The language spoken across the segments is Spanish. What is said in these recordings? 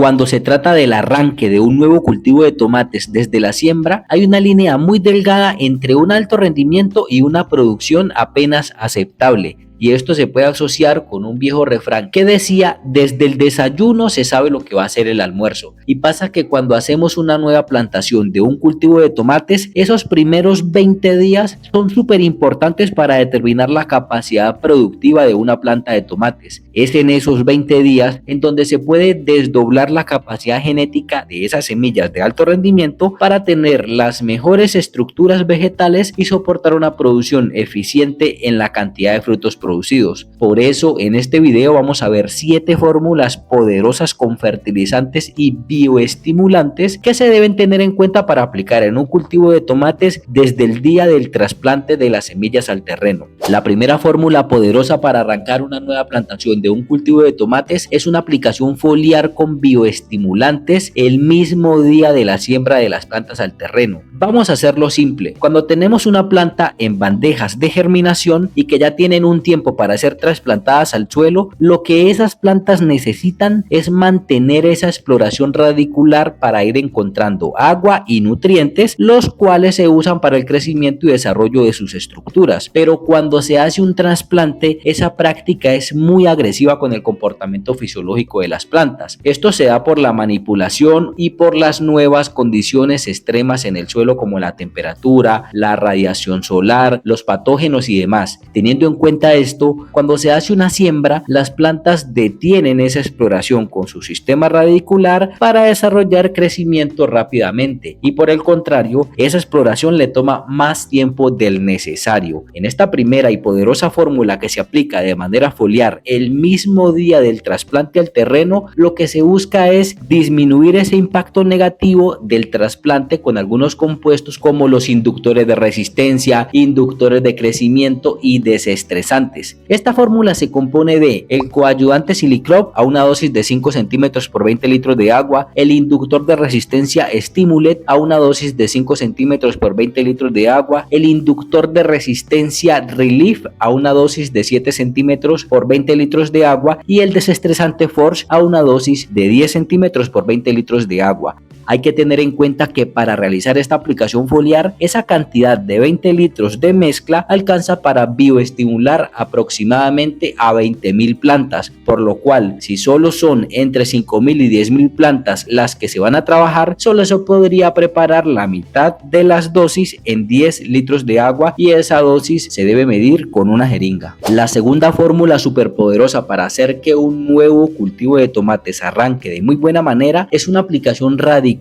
Cuando se trata del arranque de un nuevo cultivo de tomates desde la siembra, hay una línea muy delgada entre un alto rendimiento y una producción apenas aceptable. Y esto se puede asociar con un viejo refrán que decía: desde el desayuno se sabe lo que va a ser el almuerzo. Y pasa que cuando hacemos una nueva plantación de un cultivo de tomates, esos primeros 20 días son súper importantes para determinar la capacidad productiva de una planta de tomates. Es en esos 20 días en donde se puede desdoblar la capacidad genética de esas semillas de alto rendimiento para tener las mejores estructuras vegetales y soportar una producción eficiente en la cantidad de frutos producidos. Por eso en este video vamos a ver 7 fórmulas poderosas con fertilizantes y bioestimulantes que se deben tener en cuenta para aplicar en un cultivo de tomates desde el día del trasplante de las semillas al terreno. La primera fórmula poderosa para arrancar una nueva plantación de un cultivo de tomates es una aplicación foliar con bioestimulantes el mismo día de la siembra de las plantas al terreno. Vamos a hacerlo simple. Cuando tenemos una planta en bandejas de germinación y que ya tienen un tiempo para ser trasplantadas al suelo, lo que esas plantas necesitan es mantener esa exploración radicular para ir encontrando agua y nutrientes, los cuales se usan para el crecimiento y desarrollo de sus estructuras. Pero cuando se hace un trasplante, esa práctica es muy agresiva con el comportamiento fisiológico de las plantas. Esto se da por la manipulación y por las nuevas condiciones extremas en el suelo, como la temperatura, la radiación solar, los patógenos y demás. Teniendo en cuenta esto, cuando se hace una siembra, las plantas detienen esa exploración con su sistema radicular para desarrollar crecimiento rápidamente, y por el contrario, esa exploración le toma más tiempo del necesario. En esta primera y poderosa fórmula que se aplica de manera foliar el mismo día del trasplante al terreno, lo que se busca es disminuir ese impacto negativo del trasplante con algunos compuestos como los inductores de resistencia, inductores de crecimiento y desestresantes. Esta fórmula se compone de el coayudante Silicrop a una dosis de 5 centímetros por 20 litros de agua, el inductor de resistencia Stimulet a una dosis de 5 centímetros por 20 litros de agua, el inductor de resistencia Relief a una dosis de 7 centímetros por 20 litros de agua y el desestresante Force a una dosis de 10 centímetros por 20 litros de agua. Hay que tener en cuenta que para realizar esta aplicación foliar, esa cantidad de 20 litros de mezcla alcanza para bioestimular aproximadamente a 20.000 plantas, por lo cual si solo son entre 5.000 y 10.000 plantas las que se van a trabajar, solo se podría preparar la mitad de las dosis en 10 litros de agua, y esa dosis se debe medir con una jeringa. La segunda fórmula superpoderosa para hacer que un nuevo cultivo de tomates arranque de muy buena manera es una aplicación radicular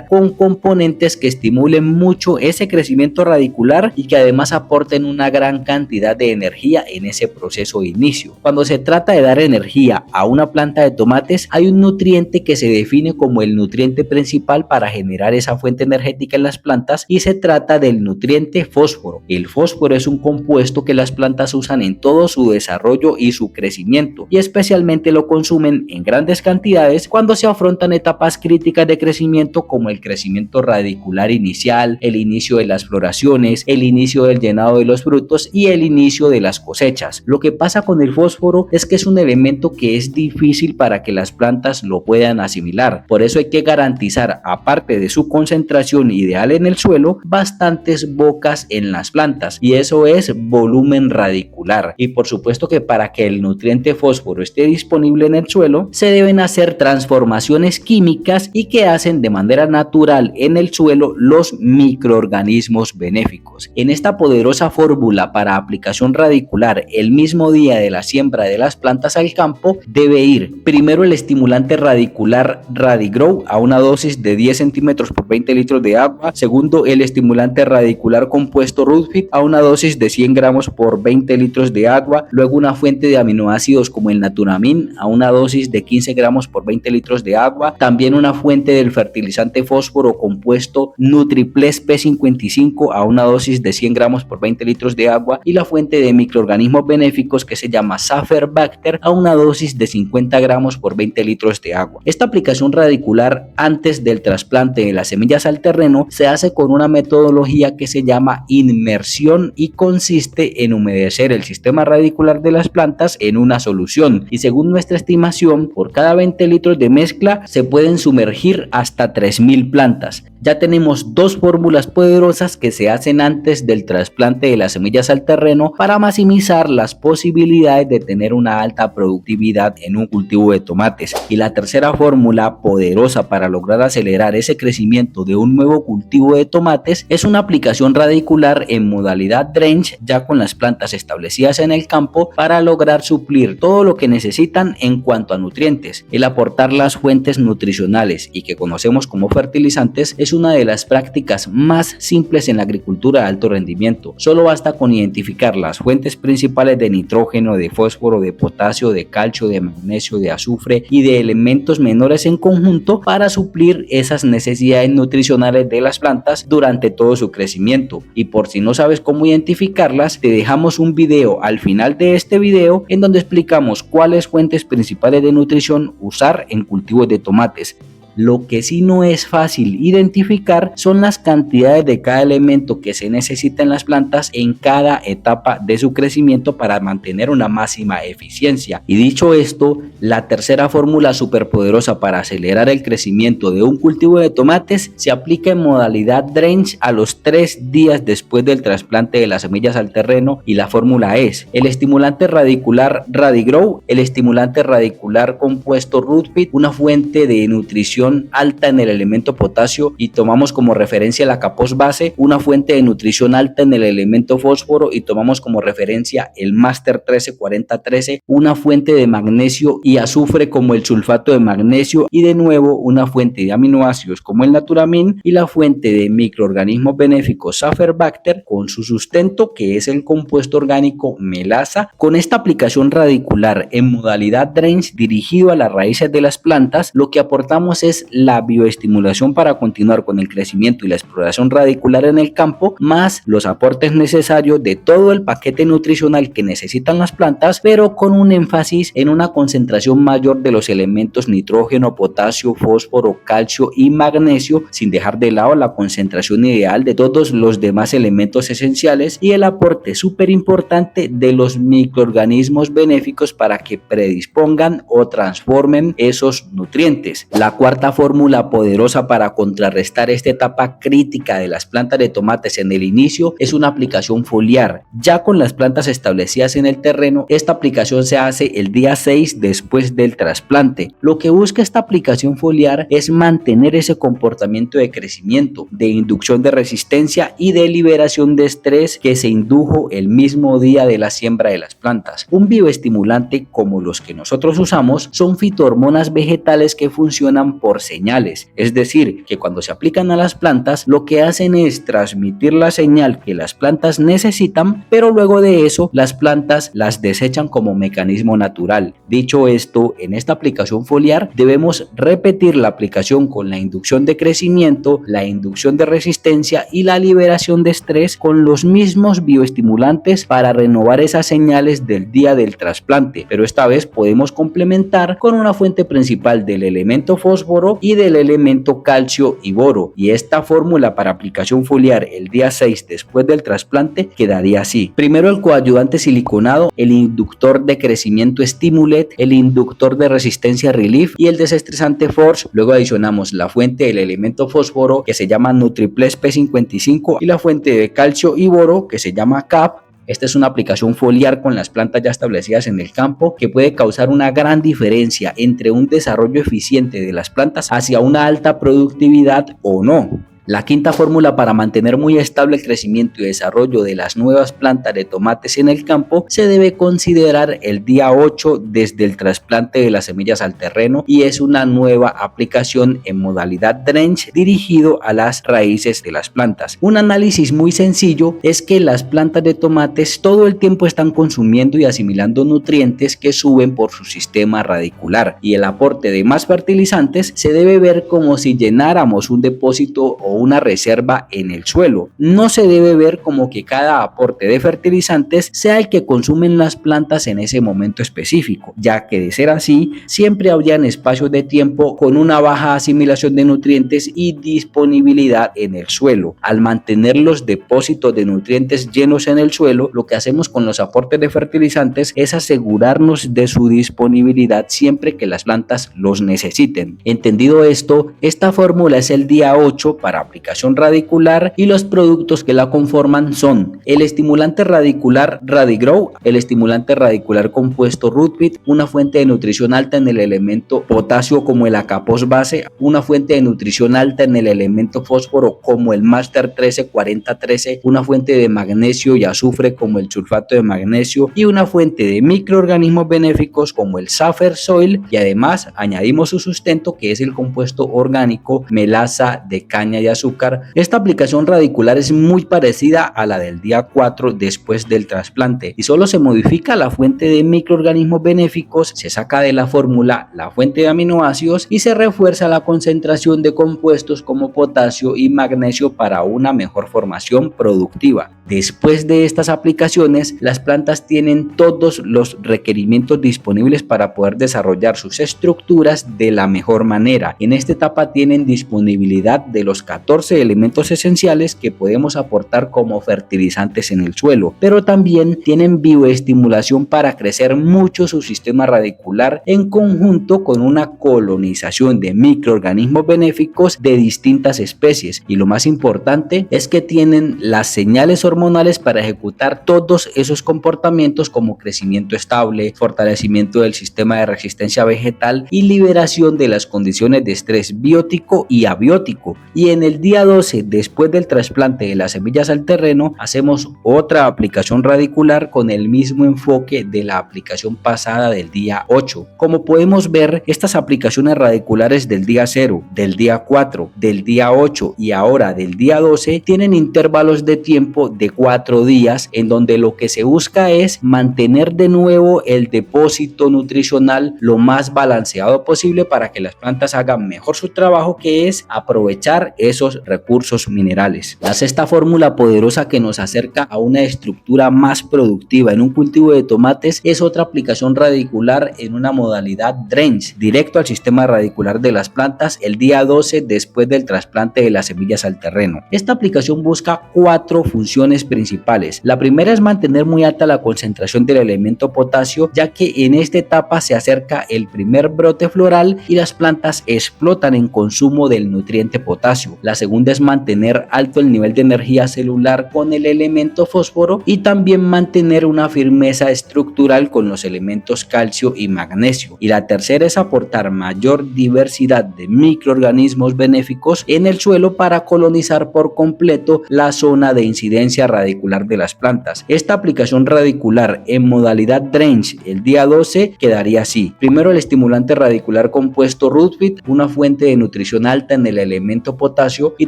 con componentes que estimulen mucho ese crecimiento radicular y que además aporten una gran cantidad de energía en ese proceso de inicio. Cuando se trata de dar energía a una planta de tomates, hay un nutriente que se define como el nutriente principal para generar esa fuente energética en las plantas, y se trata del nutriente fósforo. El fósforo es un compuesto que las plantas usan en todo su desarrollo y su crecimiento, y especialmente lo consumen en grandes cantidades cuando se afrontan etapas críticas de crecimiento, como el crecimiento radicular inicial, el inicio de las floraciones, el inicio del llenado de los frutos y el inicio de las cosechas. Lo que pasa con el fósforo es que es un elemento que es difícil para que las plantas lo puedan asimilar. Por eso hay que garantizar, aparte de su concentración ideal en el suelo, bastantes bocas en las plantas, y eso es volumen radicular. Y por supuesto que para que el nutriente fósforo esté disponible en el suelo, se deben hacer transformaciones químicas y que hacen de manera natural en el suelo los microorganismos benéficos. En esta poderosa fórmula para aplicación radicular el mismo día de la siembra de las plantas al campo, debe ir primero el estimulante radicular Radigrow a una dosis de 10 centímetros por 20 litros de agua, segundo el estimulante radicular compuesto Rootfit a una dosis de 100 gramos por 20 litros de agua, luego una fuente de aminoácidos como el Naturamin a una dosis de 15 gramos por 20 litros de agua, también una fuente del fertilizante fertilizante fósforo compuesto Nutriplex P55 a una dosis de 100 gramos por 20 litros de agua y la fuente de microorganismos benéficos que se llama Safer-Bacter a una dosis de 50 gramos por 20 litros de agua. Esta aplicación radicular antes del trasplante de las semillas al terreno se hace con una metodología que se llama inmersión y consiste en humedecer el sistema radicular de las plantas en una solución, y según nuestra estimación, por cada 20 litros de mezcla se pueden sumergir hasta 3000 plantas. Ya tenemos dos fórmulas poderosas que se hacen antes del trasplante de las semillas al terreno para maximizar las posibilidades de tener una alta productividad en un cultivo de tomates. Y la tercera fórmula poderosa para lograr acelerar ese crecimiento de un nuevo cultivo de tomates es una aplicación radicular en modalidad drench, ya con las plantas establecidas en el campo, para lograr suplir todo lo que necesitan en cuanto a nutrientes. El aportar las fuentes nutricionales y que conocemos como fertilizantes es una de las prácticas más simples en la agricultura de alto rendimiento. Solo basta con identificar las fuentes principales de nitrógeno, de fósforo, de potasio, de calcio, de magnesio, de azufre y de elementos menores en conjunto para suplir esas necesidades nutricionales de las plantas durante todo su crecimiento. Y por si no sabes cómo identificarlas, te dejamos un video al final de este video en donde explicamos cuáles fuentes principales de nutrición usar en cultivos de tomates. Lo que sí no es fácil identificar son las cantidades de cada elemento que se necesita en las plantas en cada etapa de su crecimiento para mantener una máxima eficiencia. Y dicho esto, la tercera fórmula superpoderosa para acelerar el crecimiento de un cultivo de tomates se aplica en modalidad drench a los 3 días después del trasplante de las semillas al terreno, y la fórmula es el estimulante radicular Radigrow, el estimulante radicular compuesto Rootfit, una fuente de nutrición alta en el elemento potasio y tomamos como referencia la Capos base, una fuente de nutrición alta en el elemento fósforo y tomamos como referencia el Master 134013, una fuente de magnesio y azufre como el sulfato de magnesio, y de nuevo una fuente de aminoácidos como el Naturamin y la fuente de microorganismos benéficos Safer-Bacter con su sustento que es el compuesto orgánico melaza. Con esta aplicación radicular en modalidad drench dirigido a las raíces de las plantas, lo que aportamos es la bioestimulación para continuar con el crecimiento y la exploración radicular en el campo, más los aportes necesarios de todo el paquete nutricional que necesitan las plantas, pero con un énfasis en una concentración mayor de los elementos nitrógeno, potasio, fósforo, calcio y magnesio, sin dejar de lado la concentración ideal de todos los demás elementos esenciales y el aporte súper importante de los microorganismos benéficos para que predispongan o transformen esos nutrientes. La cuarta fórmula poderosa para contrarrestar esta etapa crítica de las plantas de tomates en el inicio es una aplicación foliar. Ya con las plantas establecidas en el terreno, esta aplicación se hace el día 6 después del trasplante. Lo que busca esta aplicación foliar es mantener ese comportamiento de crecimiento, de inducción de resistencia y de liberación de estrés que se indujo el mismo día de la siembra de las plantas. Un bioestimulante como los que nosotros usamos son fitohormonas vegetales que funcionan por señales, es decir, que cuando se aplican a las plantas lo que hacen es transmitir la señal que las plantas necesitan, pero luego de eso las plantas las desechan como mecanismo natural. Dicho esto, en esta aplicación foliar debemos repetir la aplicación con la inducción de crecimiento, la inducción de resistencia y la liberación de estrés con los mismos bioestimulantes para renovar esas señales del día del trasplante, pero esta vez podemos complementar con una fuente principal del elemento fósforo y del elemento calcio y boro, y esta fórmula para aplicación foliar el día 6 después del trasplante quedaría así: primero el coayudante siliconado, el inductor de crecimiento Stimulet, el inductor de resistencia Relief y el desestresante Force. Luego adicionamos la fuente del elemento fósforo que se llama Nutriplex P55 y la fuente de calcio y boro que se llama CAP. Esta es una aplicación foliar con las plantas ya establecidas en el campo que puede causar una gran diferencia entre un desarrollo eficiente de las plantas hacia una alta productividad o no. La quinta fórmula para mantener muy estable el crecimiento y desarrollo de las nuevas plantas de tomates en el campo se debe considerar el día 8 desde el trasplante de las semillas al terreno, y es una nueva aplicación en modalidad drench dirigido a las raíces de las plantas. Un análisis muy sencillo es que las plantas de tomates todo el tiempo están consumiendo y asimilando nutrientes que suben por su sistema radicular, y el aporte de más fertilizantes se debe ver como si llenáramos un depósito o una reserva en el suelo. No se debe ver como que cada aporte de fertilizantes sea el que consumen las plantas en ese momento específico, ya que de ser así, siempre habrían espacios de tiempo con una baja asimilación de nutrientes y disponibilidad en el suelo. Al mantener los depósitos de nutrientes llenos en el suelo, lo que hacemos con los aportes de fertilizantes es asegurarnos de su disponibilidad siempre que las plantas los necesiten. Entendido esto, esta fórmula es el día 8 para aplicación radicular, y los productos que la conforman son el estimulante radicular Radigrow, el estimulante radicular compuesto Rootvit, una fuente de nutrición alta en el elemento potasio como el Acapos base, una fuente de nutrición alta en el elemento fósforo como el Master 134013, una fuente de magnesio y azufre como el sulfato de magnesio, y una fuente de microorganismos benéficos como el Safer Soil, y además añadimos su sustento que es el compuesto orgánico melaza de caña y azúcar. Esta aplicación radicular es muy parecida a la del día 4 después del trasplante, y solo se modifica la fuente de microorganismos benéficos, se saca de la fórmula la fuente de aminoácidos y se refuerza la concentración de compuestos como potasio y magnesio para una mejor formación productiva. Después de estas aplicaciones, las plantas tienen todos los requerimientos disponibles para poder desarrollar sus estructuras de la mejor manera. En esta etapa tienen disponibilidad de los 14 elementos esenciales que podemos aportar como fertilizantes en el suelo, pero también tienen bioestimulación para crecer mucho su sistema radicular en conjunto con una colonización de microorganismos benéficos de distintas especies, y lo más importante es que tienen las señales hormonales para ejecutar todos esos comportamientos como crecimiento estable, fortalecimiento del sistema de resistencia vegetal y liberación de las condiciones de estrés biótico y abiótico. Y en el día 12 después del trasplante de las semillas al terreno hacemos otra aplicación radicular con el mismo enfoque de la aplicación pasada del día 8. Como podemos ver, estas aplicaciones radiculares del día 0, del día 4, del día 8 y ahora del día 12 tienen intervalos de tiempo de 4 días en donde lo que se busca es mantener de nuevo el depósito nutricional lo más balanceado posible para que las plantas hagan mejor su trabajo, que es aprovechar esos recursos minerales. La sexta fórmula poderosa que nos acerca a una estructura más productiva en un cultivo de tomates es otra aplicación radicular en una modalidad drench, directo al sistema radicular de las plantas el día 12 después del trasplante de las semillas al terreno. Esta aplicación busca 4 funciones principales. La primera es mantener muy alta la concentración del elemento potasio, ya que en esta etapa se acerca el primer brote floral y las plantas explotan en consumo del nutriente potasio. La segunda es mantener alto el nivel de energía celular con el elemento fósforo y también mantener una firmeza estructural con los elementos calcio y magnesio. Y la tercera es aportar mayor diversidad de microorganismos benéficos en el suelo para colonizar por completo la zona de incidencia radicular de las plantas. Esta aplicación radicular en modalidad drench el día 12 quedaría así. Primero, el estimulante radicular compuesto Rootvit, una fuente de nutrición alta en el elemento potasio, y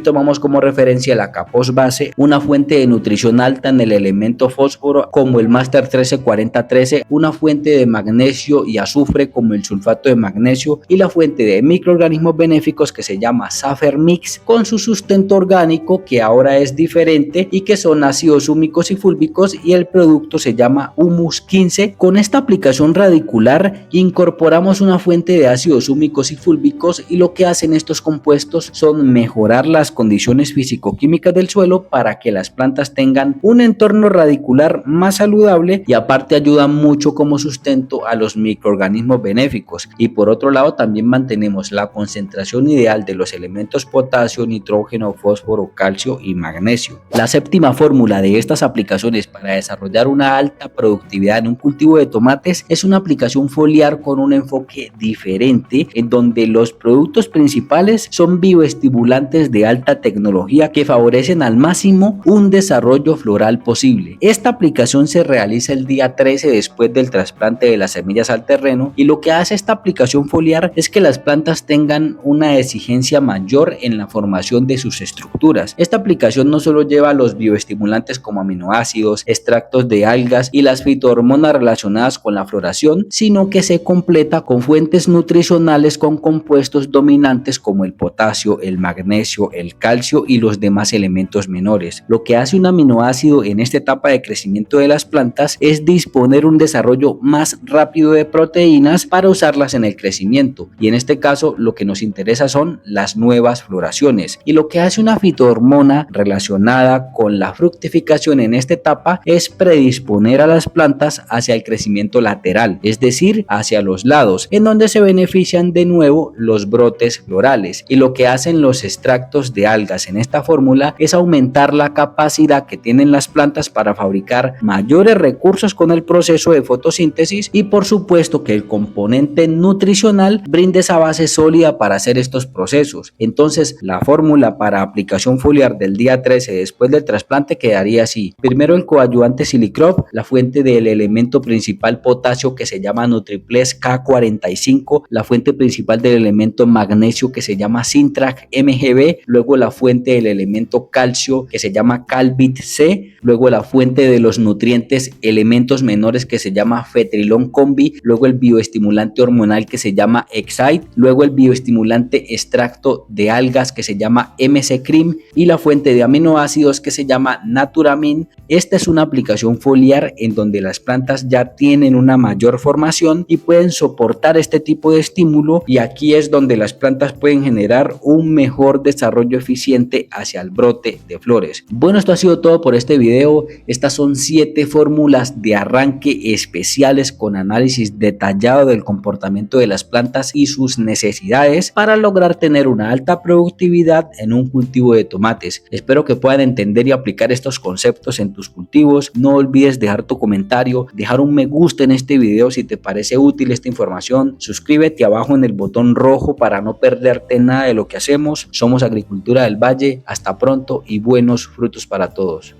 tomamos como referencia la Acapos base, una fuente de nutrición alta en el elemento fósforo como el Master 134013, una fuente de magnesio y azufre como el sulfato de magnesio, y la fuente de microorganismos benéficos que se llama Safer Mix con su sustento orgánico que ahora es diferente y que son ácidos húmicos y fúlbicos, y el producto se llama Humus 15. Con esta aplicación radicular incorporamos una fuente de ácidos húmicos y fúlbicos, y lo que hacen estos compuestos son mejorar las condiciones físico-químicas del suelo para que las plantas tengan un entorno radicular más saludable, y aparte ayudan mucho como sustento a los microorganismos benéficos. Y por otro lado también mantenemos la concentración ideal de los elementos potasio, nitrógeno, fósforo, calcio y magnesio. La séptima fórmula de estas aplicaciones para desarrollar una alta productividad en un cultivo de tomates es una aplicación foliar con un enfoque diferente, en donde los productos principales son bioestimulantes de alta tecnología que favorecen al máximo un desarrollo floral posible. Esta aplicación se realiza el día 13 después del trasplante de las semillas al terreno, y lo que hace esta aplicación foliar es que las plantas tengan una exigencia mayor en la formación de sus estructuras. Esta aplicación no solo lleva los bioestimulantes como aminoácidos, extractos de algas y las fitohormonas relacionadas con la floración, sino que se completa con fuentes nutricionales con compuestos dominantes como el potasio, el magnesio, el calcio y los demás elementos menores. Lo que hace un aminoácido en esta etapa de crecimiento de las plantas es disponer un desarrollo más rápido de proteínas para usarlas en el crecimiento, y en este caso lo que nos interesa son las nuevas floraciones. Y lo que hace una fitohormona relacionada con la fructificación en esta etapa es predisponer a las plantas hacia el crecimiento lateral, es decir, hacia los lados, en donde se benefician de nuevo los brotes florales. Y lo que hacen los extractos de algas en esta fórmula es aumentar la capacidad que tienen las plantas para fabricar mayores recursos con el proceso de fotosíntesis, y por supuesto que el componente nutricional brinde esa base sólida para hacer estos procesos. Entonces la fórmula para aplicación foliar del día 13 después del trasplante quedaría así: primero el coadyuvante Silicrop, la fuente del elemento principal potasio que se llama Nutriplex K45, la fuente principal del elemento magnesio que se llama Sintrac MGB, luego la fuente del elemento calcio que se llama Calvit C, luego la fuente de los nutrientes elementos menores que se llama Fetrilon Combi, luego el bioestimulante hormonal que se llama Excite, luego el bioestimulante extracto de algas que se llama MC Cream y la fuente de aminoácidos que se llama Naturamin. Esta es una aplicación foliar en donde las plantas ya tienen una mayor formación y pueden soportar este tipo de estímulo, y aquí es donde las plantas pueden generar un mejor desarrollo eficiente hacia el brote de flores. Bueno, esto ha sido todo por este video. Estas son 7 fórmulas de arranque especiales con análisis detallado del comportamiento de las plantas y sus necesidades para lograr tener una alta productividad en un cultivo de tomates. Espero que puedan entender y aplicar estos conceptos en tus cultivos. No olvides dejar tu comentario, dejar un me gusta en este video si te parece útil esta información. Suscríbete abajo en el botón rojo para no perderte nada de lo que hacemos. Somos Agricultura del Valle. Hasta pronto y buenos frutos para todos.